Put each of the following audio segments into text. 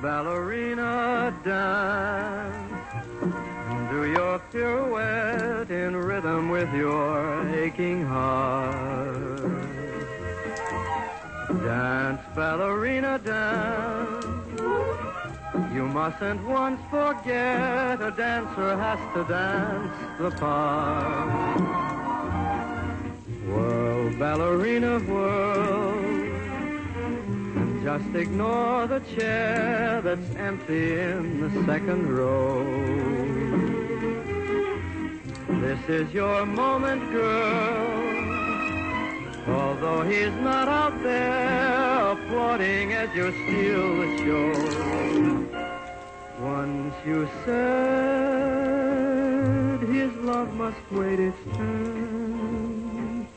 ballerina, dance. Do your pirouette in rhythm with your aching heart. Dance, ballerina, dance. You mustn't once forget a dancer has to dance the part. Whirl, ballerina, whirl. Just ignore the chair that's empty in the second row. This is your moment, girl. Although he's not out there applauding as you steal the show. Once you said his love must wait its turn.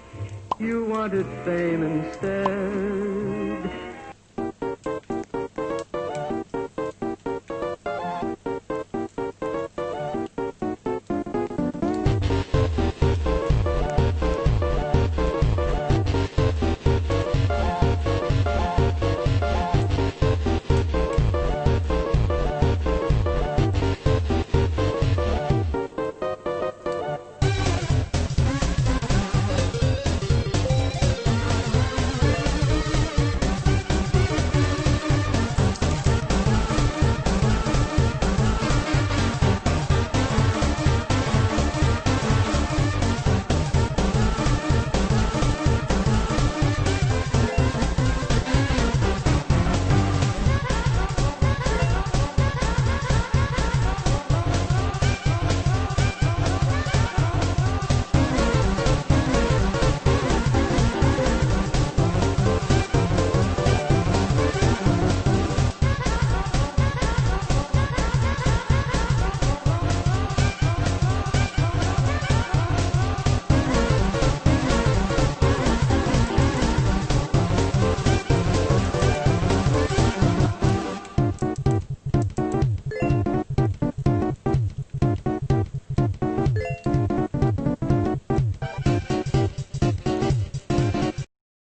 You wanted fame instead.